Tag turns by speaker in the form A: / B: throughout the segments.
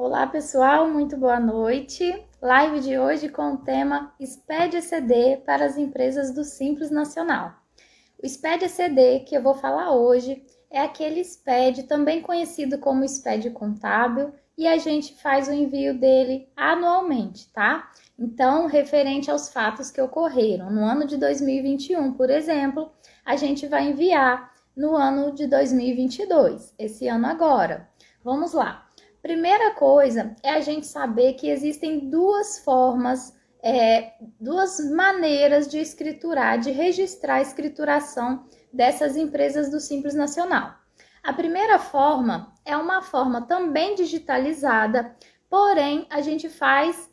A: Olá pessoal, muito boa noite. Live de hoje com o tema SPED-ECD para as empresas do Simples Nacional. O SPED-ECD que eu vou falar hoje é aquele SPED também conhecido como SPED contábil e a gente faz o envio dele anualmente, tá? Então, referente aos fatos que ocorreram no ano de 2021, por exemplo, a gente vai enviar no ano de 2022, esse ano agora. Vamos lá. Primeira coisa é a gente saber que existem duas formas, duas maneiras de escriturar, de registrar a escrituração dessas empresas do Simples Nacional. A primeira forma é uma forma também digitalizada, porém a gente faz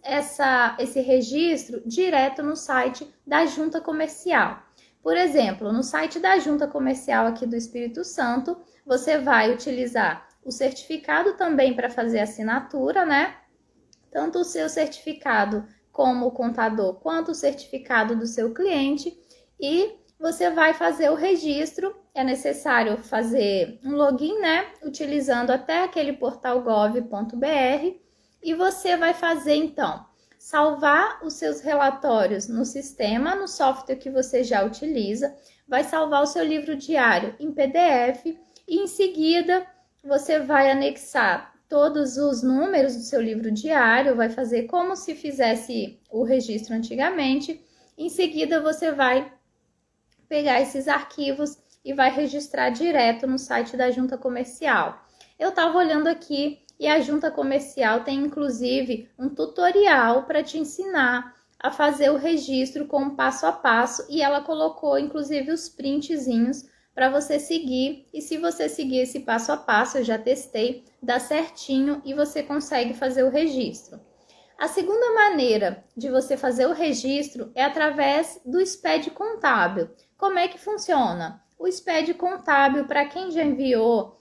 A: esse registro direto no site da Junta Comercial. Por exemplo, no site da Junta Comercial aqui do Espírito Santo, você vai utilizar o certificado também para fazer assinatura, né? Tanto o seu certificado como o contador, quanto o certificado do seu cliente. E você vai fazer o registro. É necessário fazer um login, né? Utilizando até aquele portal gov.br. E você vai fazer, então, salvar os seus relatórios no sistema, no software que você já utiliza. Vai salvar o seu livro diário em PDF. E em seguida você vai anexar todos os números do seu livro diário, vai fazer como se fizesse o registro antigamente. Em seguida, você vai pegar esses arquivos e vai registrar direto no site da Junta Comercial. Eu estava olhando aqui e a Junta Comercial tem inclusive um tutorial para te ensinar a fazer o registro com um passo a passo e ela colocou inclusive os printzinhos para você seguir, e se você seguir esse passo a passo, eu já testei, dá certinho e você consegue fazer o registro. A segunda maneira de você fazer o registro é através do SPED contábil. Como é que funciona? O SPED contábil, para quem já enviou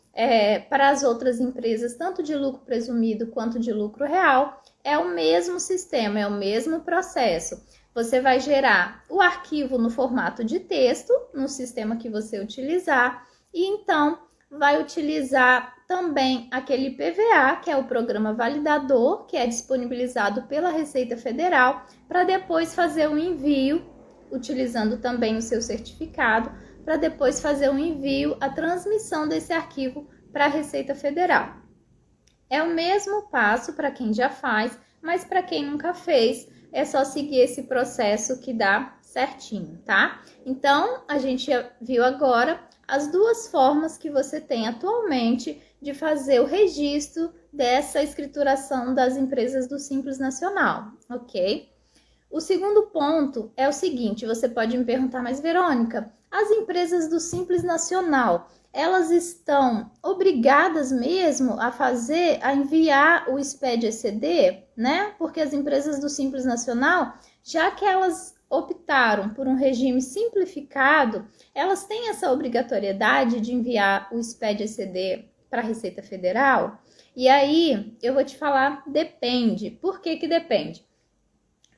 A: para as outras empresas, tanto de lucro presumido quanto de lucro real, é o mesmo sistema, é o mesmo processo. Você vai gerar o arquivo no formato de texto, no sistema que você utilizar, e então vai utilizar também aquele PVA, que é o Programa Validador, que é disponibilizado pela Receita Federal, para depois fazer o envio, utilizando também o seu certificado, para depois fazer o envio, a transmissão desse arquivo para a Receita Federal. É o mesmo passo para quem já faz, mas para quem nunca fez, é só seguir esse processo que dá certinho, tá? Então, a gente viu agora as duas formas que você tem atualmente de fazer o registro dessa escrituração das empresas do Simples Nacional, ok? O segundo ponto é o seguinte, você pode me perguntar, mas Verônica, as empresas do Simples Nacional, elas estão obrigadas mesmo a enviar o SPED-ECD, né? Porque as empresas do Simples Nacional, já que elas optaram por um regime simplificado, elas têm essa obrigatoriedade de enviar o SPED-ECD para a Receita Federal? E aí, eu vou te falar, depende. Por que que depende?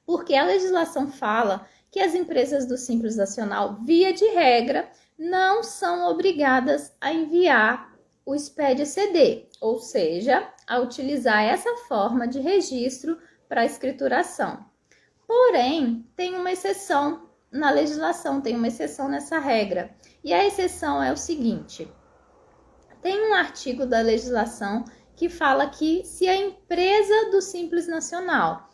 A: Porque a legislação fala que as empresas do Simples Nacional, via de regra, não são obrigadas a enviar o SPED-ECD, ou seja, a utilizar essa forma de registro para a escrituração. Porém, tem uma exceção na legislação, tem uma exceção nessa regra. E a exceção é o seguinte: tem um artigo da legislação que fala que se a empresa do Simples Nacional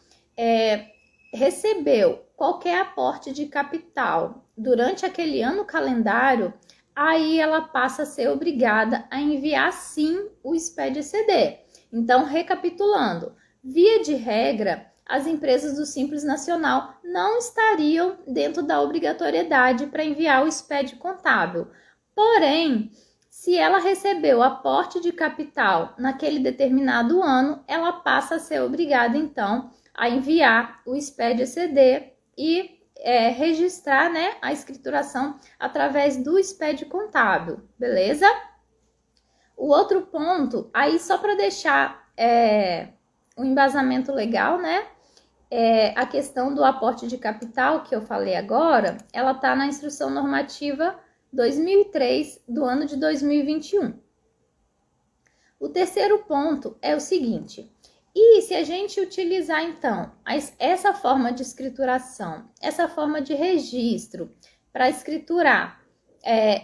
A: recebeu qualquer aporte de capital durante aquele ano calendário, aí ela passa a ser obrigada a enviar sim o SPED-ECD. Então, recapitulando, via de regra, as empresas do Simples Nacional não estariam dentro da obrigatoriedade para enviar o SPED contábil. Porém, se ela recebeu aporte de capital naquele determinado ano, ela passa a ser obrigada, então, a enviar o SPED-ECD e registrar, né, a escrituração através do SPED contábil, beleza? O outro ponto, aí só para deixar um embasamento legal, né, a questão do aporte de capital que eu falei agora, ela está na Instrução Normativa 2003 do ano de 2021. O terceiro ponto é o seguinte: E se a gente utilizar, então, essa forma de escrituração, essa forma de registro, para escriturar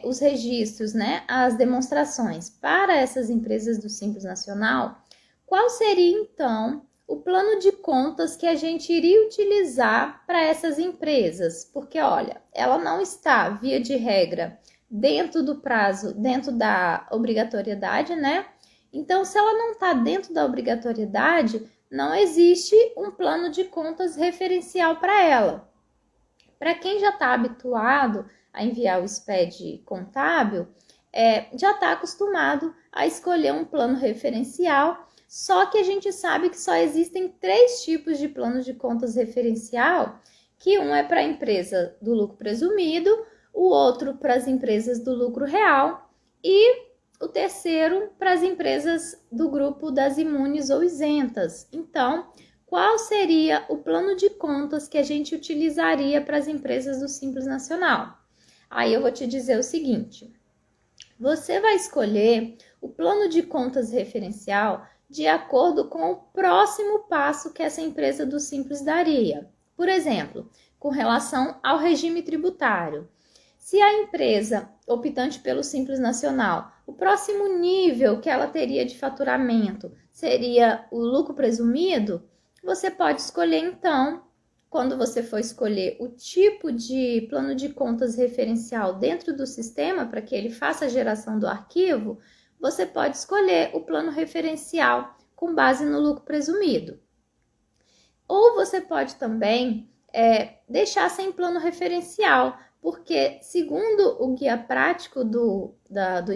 A: os registros, né, as demonstrações para essas empresas do Simples Nacional, qual seria, então, o plano de contas que a gente iria utilizar para essas empresas? Porque, olha, ela não está, via de regra, dentro do prazo, dentro da obrigatoriedade, né? Então, se ela não está dentro da obrigatoriedade, não existe um plano de contas referencial para ela. Para quem já está habituado a enviar o SPED contábil, já está acostumado a escolher um plano referencial, só que a gente sabe que só existem 3 tipos de planos de contas referencial, que um é para a empresa do lucro presumido, o outro para as empresas do lucro real e o terceiro para as empresas do grupo das imunes ou isentas. Então, qual seria o plano de contas que a gente utilizaria para as empresas do Simples Nacional? Aí eu vou te dizer o seguinte: você vai escolher o plano de contas referencial de acordo com o próximo passo que essa empresa do Simples daria. Por exemplo, com relação ao regime tributário. Se a empresa optante pelo Simples Nacional, o próximo nível que ela teria de faturamento seria o lucro presumido, você pode escolher então, quando você for escolher o tipo de plano de contas referencial dentro do sistema para que ele faça a geração do arquivo, você pode escolher o plano referencial com base no lucro presumido. Ou você pode também deixar sem plano referencial, porque segundo o guia prático do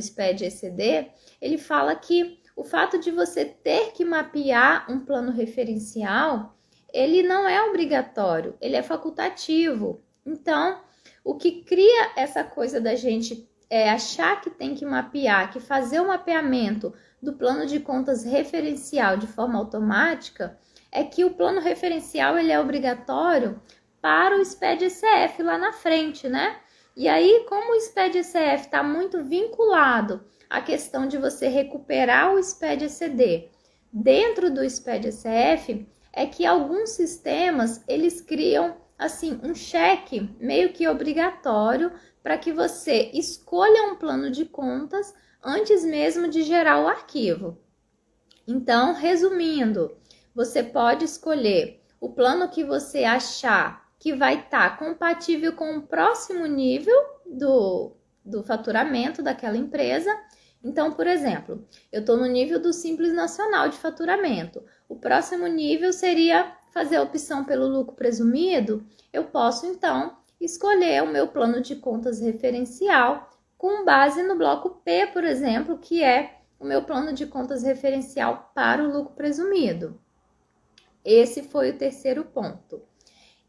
A: SPED-ECD, ele fala que o fato de você ter que mapear um plano referencial, ele não é obrigatório, ele é facultativo. Então, o que cria essa coisa da gente achar que tem que mapear, que fazer o mapeamento do plano de contas referencial de forma automática, é que o plano referencial ele é obrigatório para o SPED-ECF lá na frente, né? E aí, como o SPED-ECF está muito vinculado à questão de você recuperar o SPED-ECD dentro do SPED-ECF, é que alguns sistemas, eles criam, assim, um cheque meio que obrigatório para que você escolha um plano de contas antes mesmo de gerar o arquivo. Então, resumindo, você pode escolher o plano que você achar que vai estar compatível com o próximo nível do faturamento daquela empresa. Então, por exemplo, eu estou no nível do Simples Nacional de faturamento. O próximo nível seria fazer a opção pelo lucro presumido. Eu posso, então, escolher o meu plano de contas referencial com base no bloco P, por exemplo, que é o meu plano de contas referencial para o lucro presumido. Esse foi o terceiro ponto.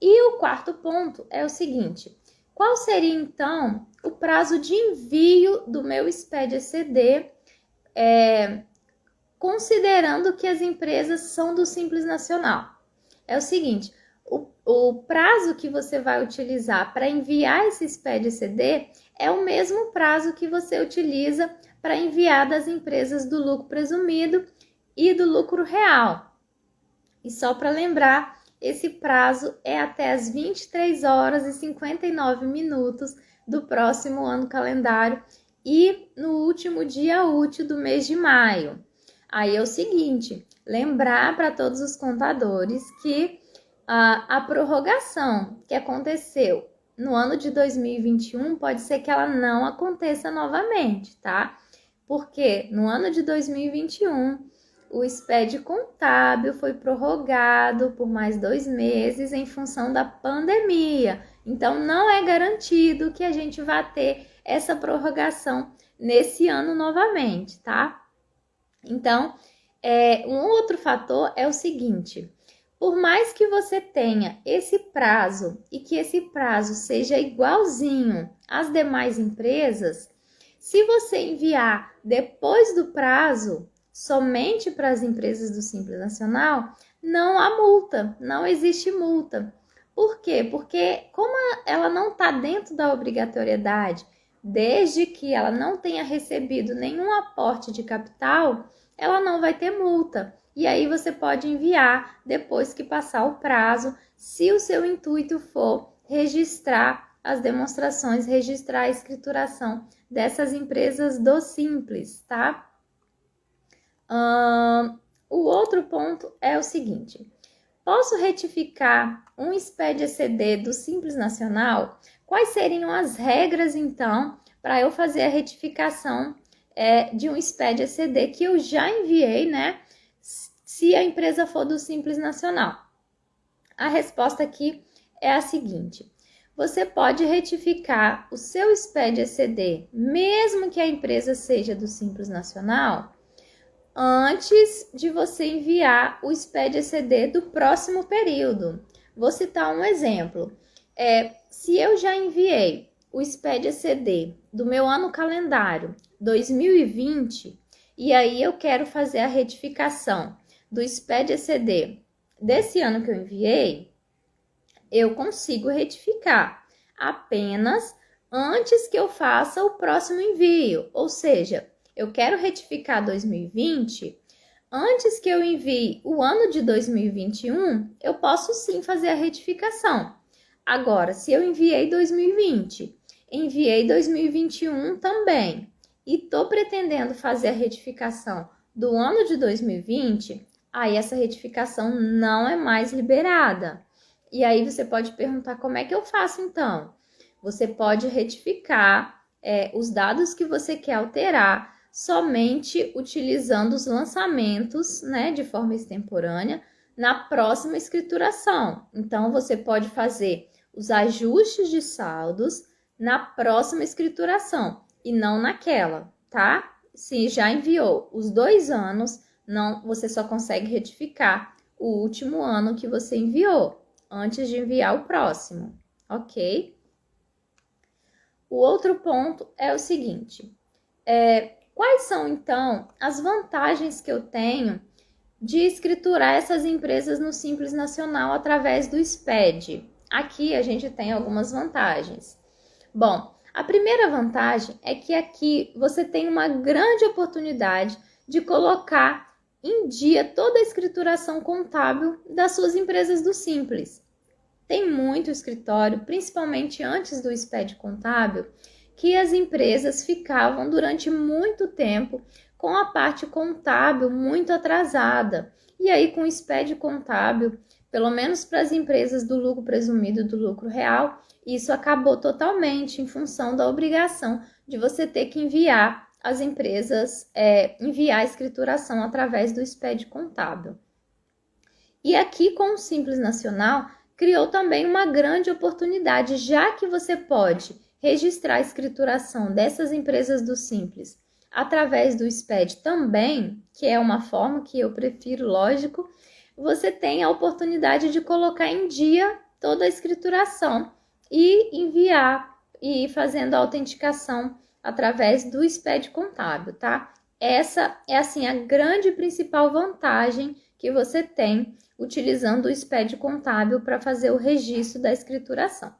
A: E o quarto ponto é o seguinte: qual seria então o prazo de envio do meu SPED-ECD, considerando que as empresas são do Simples Nacional? É o seguinte: o prazo que você vai utilizar para enviar esse SPED-ECD é o mesmo prazo que você utiliza para enviar das empresas do lucro presumido e do lucro real. E só para lembrar, esse prazo é até as 23 horas e 59 minutos do próximo ano calendário e no último dia útil do mês de maio. Aí é o seguinte, lembrar para todos os contadores que a prorrogação que aconteceu no ano de 2021 pode ser que ela não aconteça novamente, tá? Porque no ano de 2021 o SPED contábil foi prorrogado por mais 2 meses em função da pandemia. Então, não é garantido que a gente vá ter essa prorrogação nesse ano novamente, tá? Então, um outro fator é o seguinte: por mais que você tenha esse prazo e que esse prazo seja igualzinho às demais empresas, se você enviar depois do prazo, somente para as empresas do Simples Nacional, não há multa, não existe multa. Por quê? Porque como ela não está dentro da obrigatoriedade, desde que ela não tenha recebido nenhum aporte de capital, ela não vai ter multa. E aí você pode enviar depois que passar o prazo, se o seu intuito for registrar as demonstrações, registrar a escrituração dessas empresas do Simples, tá? O outro ponto é o seguinte: posso retificar um SPED-ECD do Simples Nacional? Quais seriam as regras, então, para eu fazer a retificação de um SPED-ECD que eu já enviei, né? Se a empresa for do Simples Nacional. A resposta aqui é a seguinte: você pode retificar o seu SPED-ECD, mesmo que a empresa seja do Simples Nacional, antes de você enviar o SPED-ECD do próximo período. Vou citar um exemplo. Se eu já enviei o SPED-ECD do meu ano calendário 2020, e aí eu quero fazer a retificação do SPED-ECD desse ano que eu enviei, eu consigo retificar apenas antes que eu faça o próximo envio. Ou seja, eu quero retificar 2020, antes que eu envie o ano de 2021, eu posso sim fazer a retificação. Agora, se eu enviei 2020, enviei 2021 também, e estou pretendendo fazer a retificação do ano de 2020, aí essa retificação não é mais liberada. E aí você pode perguntar como é que eu faço então? Você pode retificar os dados que você quer alterar somente utilizando os lançamentos, né, de forma extemporânea na próxima escrituração. Então, você pode fazer os ajustes de saldos na próxima escrituração e não naquela, tá? Se já enviou os 2 anos, não, você só consegue retificar o último ano que você enviou, antes de enviar o próximo, ok? O outro ponto é o seguinte: quais são, então, as vantagens que eu tenho de escriturar essas empresas no Simples Nacional através do SPED? Aqui a gente tem algumas vantagens. Bom, a primeira vantagem é que aqui você tem uma grande oportunidade de colocar em dia toda a escrituração contábil das suas empresas do Simples. Tem muito escritório, principalmente antes do SPED contábil, que as empresas ficavam durante muito tempo com a parte contábil muito atrasada. E aí, com o SPED contábil, pelo menos para as empresas do lucro presumido e do lucro real, isso acabou totalmente em função da obrigação de você ter que enviar as empresas, enviar a escrituração através do SPED contábil. E aqui, com o Simples Nacional, criou também uma grande oportunidade, já que você pode registrar a escrituração dessas empresas do Simples através do SPED também, que é uma forma que eu prefiro, lógico, você tem a oportunidade de colocar em dia toda a escrituração e enviar e fazendo a autenticação através do SPED contábil, tá? Essa é, assim, a grande principal vantagem que você tem utilizando o SPED contábil para fazer o registro da escrituração.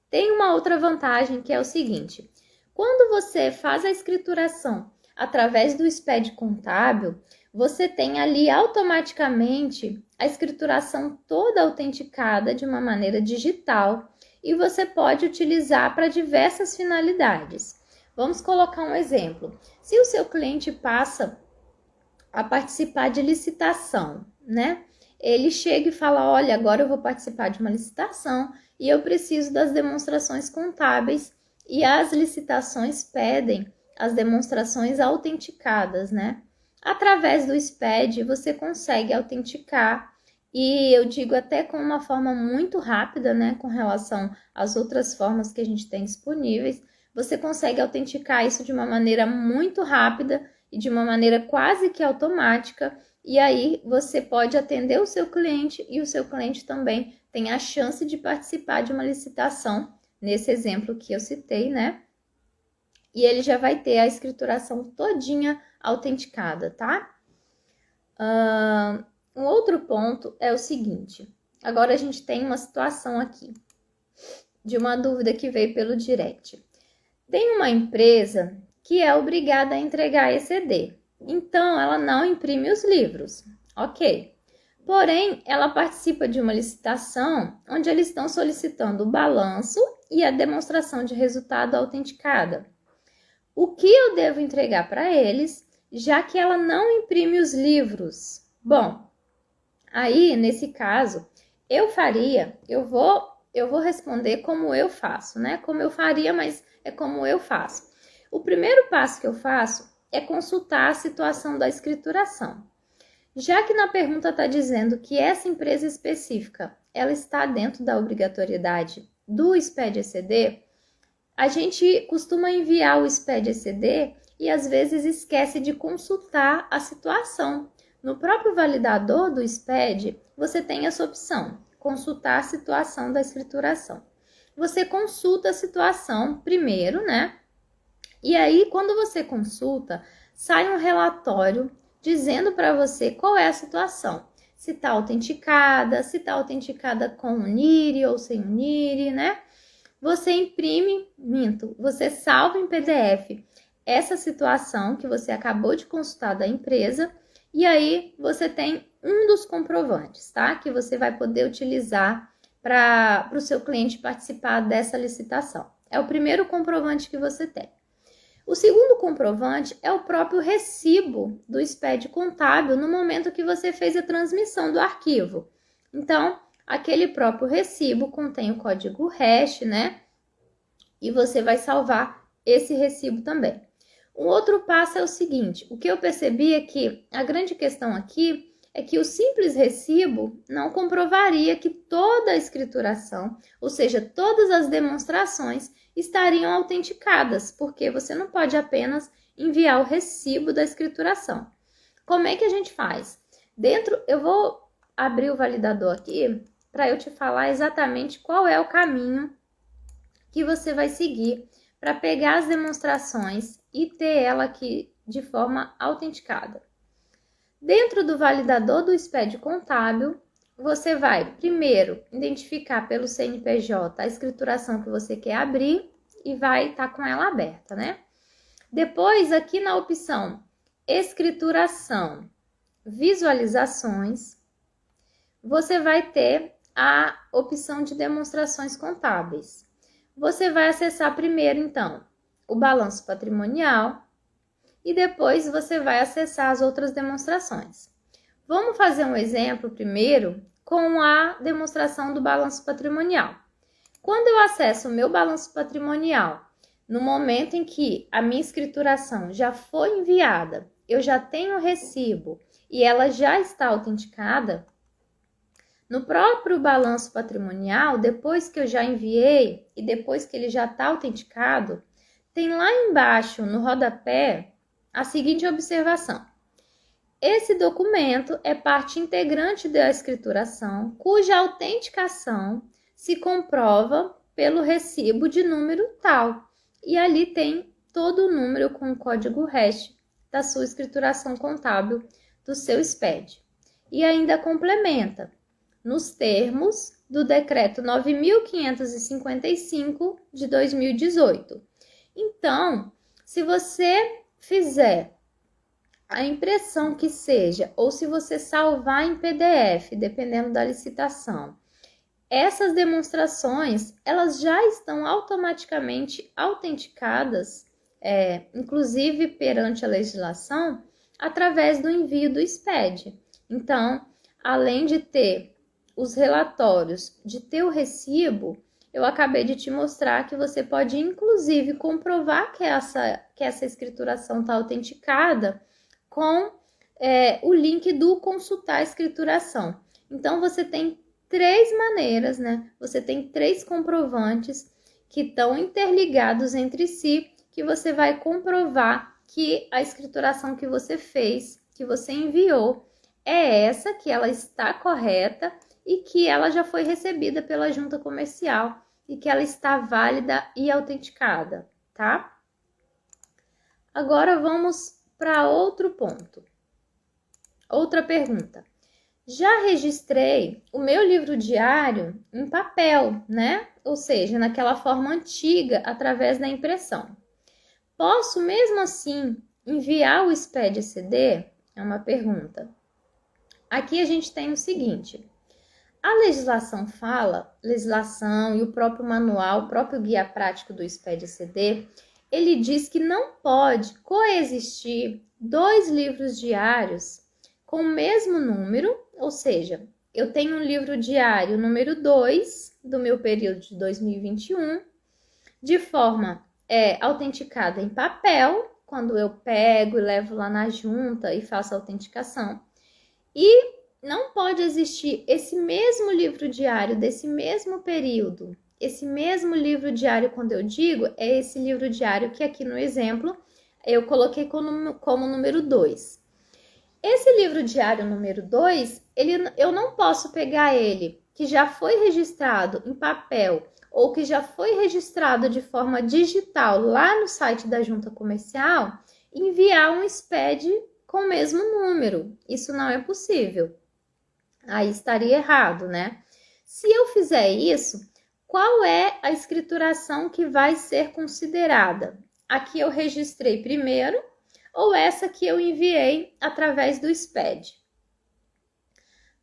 A: Tem uma outra vantagem que é o seguinte: quando você faz a escrituração através do SPED contábil, você tem ali automaticamente a escrituração toda autenticada de uma maneira digital e você pode utilizar para diversas finalidades. Vamos colocar um exemplo. Se o seu cliente passa a participar de licitação, né? Ele chega e fala: olha, agora eu vou participar de uma licitação e eu preciso das demonstrações contábeis, e as licitações pedem as demonstrações autenticadas, né? Através do SPED você consegue autenticar, e eu digo até com uma forma muito rápida, né? Com relação às outras formas que a gente tem disponíveis, você consegue autenticar isso de uma maneira muito rápida e de uma maneira quase que automática, e aí você pode atender o seu cliente e o seu cliente também tem a chance de participar de uma licitação, nesse exemplo que eu citei, né? E ele já vai ter a escrituração todinha autenticada, tá? Um outro ponto é o seguinte: agora a gente tem uma situação aqui de uma dúvida que veio pelo direct. Tem uma empresa que é obrigada a entregar ECD, Então, ela não imprime os livros, ok. Porém, ela participa de uma licitação onde eles estão solicitando o balanço e a demonstração de resultado autenticada. O que eu devo entregar para eles, já que ela não imprime os livros? Bom, aí, nesse caso, eu vou responder como eu faço, né? Como eu faria, mas é como eu faço. O primeiro passo que eu faço é consultar a situação da escrituração. Já que na pergunta está dizendo que essa empresa específica, ela está dentro da obrigatoriedade do SPED-ECD, a gente costuma enviar o SPED-ECD e às vezes esquece de consultar a situação. No próprio validador do SPED, você tem essa opção, consultar a situação da escrituração. Você consulta a situação primeiro, né? E aí, quando você consulta, sai um relatório dizendo para você qual é a situação. Se está autenticada, se está autenticada com o NIRI ou sem o NIRI, né? Você imprime, você salva em PDF essa situação que você acabou de consultar da empresa e aí você tem um dos comprovantes, tá? Que você vai poder utilizar para o seu cliente participar dessa licitação. É o primeiro comprovante que você tem. O segundo comprovante é o próprio recibo do SPED contábil no momento que você fez a transmissão do arquivo. Então, aquele próprio recibo contém o código hash, né? E você vai salvar esse recibo também. Um outro passo é o seguinte, o que eu percebi é que a grande questão aqui é que o simples recibo não comprovaria que toda a escrituração, ou seja, todas as demonstrações estariam autenticadas, porque você não pode apenas enviar o recibo da escrituração. Como é que a gente faz? Eu vou abrir o validador aqui para eu te falar exatamente qual é o caminho que você vai seguir para pegar as demonstrações e ter ela aqui de forma autenticada. Dentro do validador do SPED contábil, você vai primeiro identificar pelo CNPJ a escrituração que você quer abrir e vai estar com ela aberta, né? Depois, aqui na opção escrituração, visualizações, você vai ter a opção de demonstrações contábeis. Você vai acessar primeiro, então, o balanço patrimonial e depois você vai acessar as outras demonstrações. Vamos fazer um exemplo primeiro com a demonstração do balanço patrimonial. Quando eu acesso o meu balanço patrimonial, no momento em que a minha escrituração já foi enviada, eu já tenho o recibo e ela já está autenticada, no próprio balanço patrimonial, depois que eu já enviei e depois que ele já está autenticado, tem lá embaixo no rodapé a seguinte observação. Esse documento é parte integrante da escrituração, cuja autenticação se comprova pelo recibo de número tal. E ali tem todo o número com o código hash da sua escrituração contábil do seu SPED. E ainda complementa, nos termos do Decreto 9.555 de 2018. Então, se você fizer a impressão que seja, ou se você salvar em PDF, dependendo da licitação, essas demonstrações, elas já estão automaticamente autenticadas, inclusive perante a legislação, através do envio do SPED. Então, além de ter os relatórios, de ter o recibo, eu acabei de te mostrar que você pode, inclusive, comprovar que essa escrituração está autenticada com o link do consultar a escrituração. Então, você tem 3 maneiras, né? Você tem 3 comprovantes que estão interligados entre si, que você vai comprovar que a escrituração que você fez, que você enviou, é essa, que ela está correta e que ela já foi recebida pela junta comercial e que ela está válida e autenticada, tá? Agora vamos para outro ponto. Outra pergunta. Já registrei o meu livro diário em papel, né? Ou seja, naquela forma antiga, através da impressão. Posso mesmo assim enviar o SPED-ECD? É uma pergunta. Aqui a gente tem o seguinte: a legislação legislação e o próprio manual, o próprio guia prático do SPED-ECD, ele diz que não pode coexistir 2 livros diários com o mesmo número, ou seja, eu tenho um livro diário número 2 do meu período de 2021, de forma autenticada em papel, quando eu pego e levo lá na junta e faço a autenticação. E não pode existir esse mesmo livro diário desse mesmo período. Esse mesmo livro diário, quando eu digo, é esse livro diário que aqui no exemplo eu coloquei como número 2. Esse livro diário número 2, eu não posso pegar ele, que já foi registrado em papel ou que já foi registrado de forma digital lá no site da Junta Comercial, e enviar um SPED com o mesmo número. Isso não é possível. Aí estaria errado, né? Se eu fizer isso, qual é a escrituração que vai ser considerada? A que eu registrei primeiro ou essa que eu enviei através do SPED?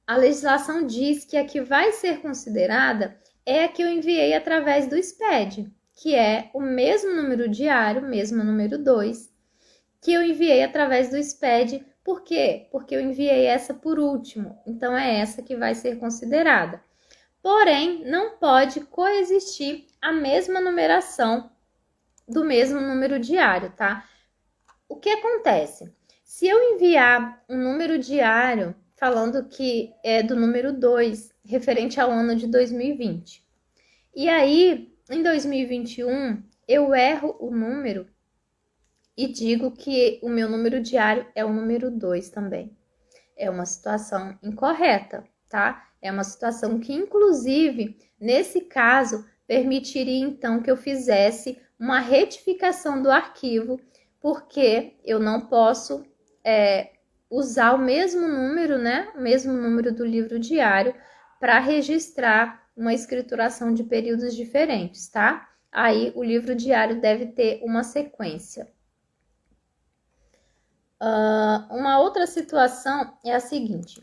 A: A legislação diz que a que vai ser considerada é a que eu enviei através do SPED, que é o mesmo número diário, mesmo número 2, que eu enviei através do SPED. Por quê? Porque eu enviei essa por último, então é essa que vai ser considerada. Porém, não pode coexistir a mesma numeração do mesmo número diário, tá? O que acontece? Se eu enviar um número diário falando que é do número 2, referente ao ano de 2020, e aí, em 2021, eu erro o número e digo que o meu número diário é o número 2 também. É uma situação incorreta, tá? É uma situação que, inclusive, nesse caso, permitiria então que eu fizesse uma retificação do arquivo, porque eu não posso usar o mesmo número, né? O mesmo número do livro diário para registrar uma escrituração de períodos diferentes, tá? Aí o livro diário deve ter uma sequência. Uma outra situação é a seguinte: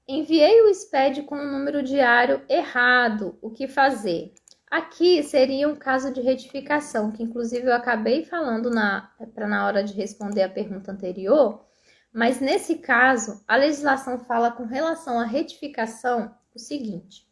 A: enviei o SPED com o número diário errado, o que fazer? Aqui seria um caso de retificação, que inclusive eu acabei falando na hora de responder a pergunta anterior, mas nesse caso, a legislação fala com relação à retificação o seguinte,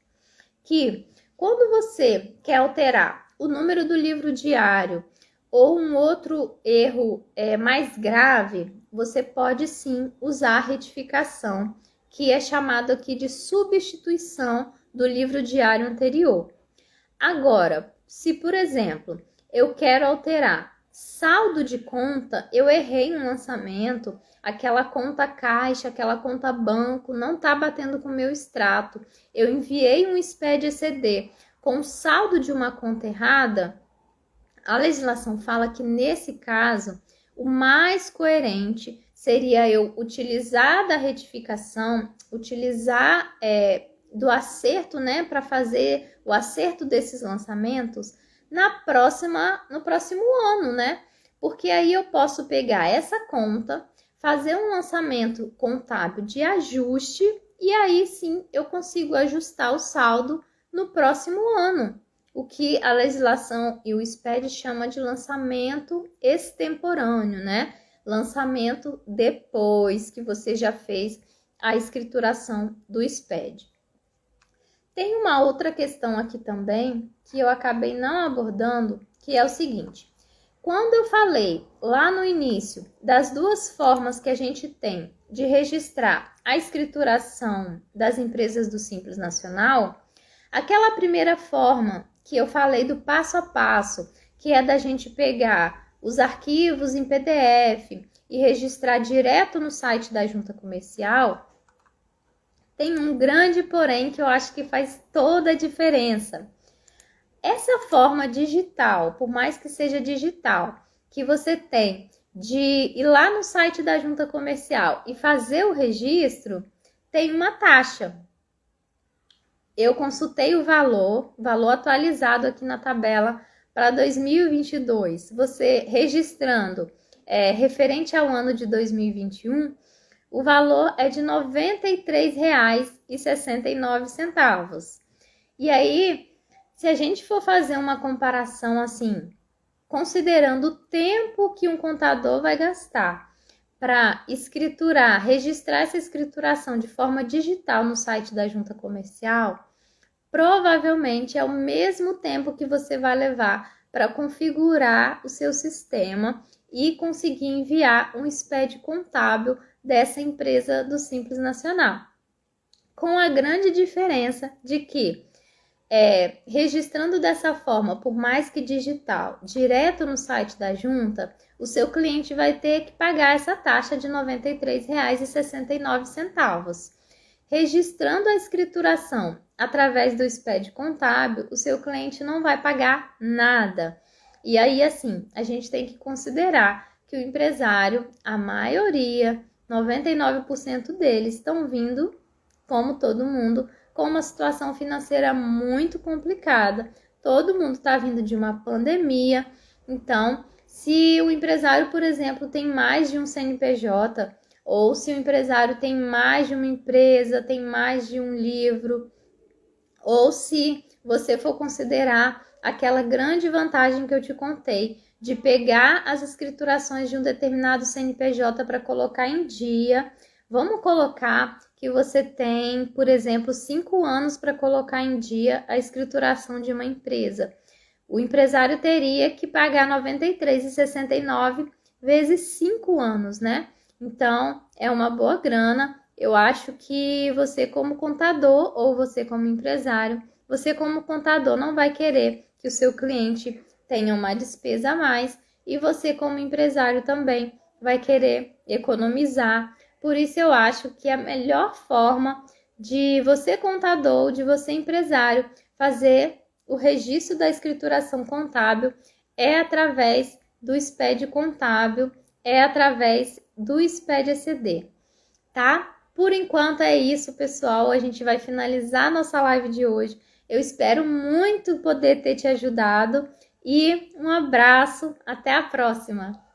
A: que quando você quer alterar o número do livro diário ou um outro erro mais grave, você pode sim usar a retificação, que é chamado aqui de substituição do livro diário anterior. Agora, se por exemplo, eu quero alterar saldo de conta, eu errei no lançamento, aquela conta caixa, aquela conta banco não está batendo com o meu extrato, eu enviei um SPED-ECD com saldo de uma conta errada, a legislação fala que nesse caso, o mais coerente seria eu utilizar da retificação, utilizar do acerto, né, para fazer o acerto desses lançamentos no próximo ano, né? Porque aí eu posso pegar essa conta, fazer um lançamento contábil de ajuste e aí sim eu consigo ajustar o saldo no próximo ano. O que a legislação e o SPED chama de lançamento extemporâneo, né? Lançamento depois que você já fez a escrituração do SPED. Tem uma outra questão aqui também que eu acabei não abordando, que é o seguinte: quando eu falei lá no início das 2 formas que a gente tem de registrar a escrituração das empresas do Simples Nacional, aquela primeira forma que eu falei do passo a passo, que é da gente pegar os arquivos em PDF e registrar direto no site da Junta Comercial, tem um grande porém que eu acho que faz toda a diferença. Essa forma digital, por mais que seja digital, que você tem de ir lá no site da Junta Comercial e fazer o registro, tem uma taxa. Eu consultei o valor atualizado aqui na tabela para 2022. Você registrando referente ao ano de 2021, o valor é de R$ 93,69. E aí, se a gente for fazer uma comparação assim, considerando o tempo que um contador vai gastar para escriturar, registrar essa escrituração de forma digital no site da junta comercial, provavelmente é o mesmo tempo que você vai levar para configurar o seu sistema e conseguir enviar um SPED contábil dessa empresa do Simples Nacional. Com a grande diferença de que, registrando dessa forma, por mais que digital, direto no site da junta, o seu cliente vai ter que pagar essa taxa de R$ 93,69. Registrando a escrituração através do SPED contábil, o seu cliente não vai pagar nada. E aí, assim, a gente tem que considerar que o empresário, a maioria, 99% deles, estão vindo, como todo mundo, com uma situação financeira muito complicada. Todo mundo está vindo de uma pandemia. Então, se o empresário, por exemplo, tem mais de um CNPJ, ou se o empresário tem mais de uma empresa, tem mais de um livro, ou se você for considerar aquela grande vantagem que eu te contei, de pegar as escriturações de um determinado CNPJ para colocar em dia. Vamos colocar que você tem, por exemplo, 5 anos para colocar em dia a escrituração de uma empresa. O empresário teria que pagar R$ 93,69 vezes 5 anos, né? Então, é uma boa grana. Eu acho que você como contador ou você como empresário, você como contador não vai querer que o seu cliente tenha uma despesa a mais e você como empresário também vai querer economizar. Por isso eu acho que a melhor forma de você contador, de você empresário, fazer o registro da escrituração contábil é através do SPED contábil, é através do SPED ECD, tá? Por enquanto é isso, pessoal. A gente vai finalizar nossa live de hoje. Eu espero muito poder ter te ajudado e um abraço. Até a próxima!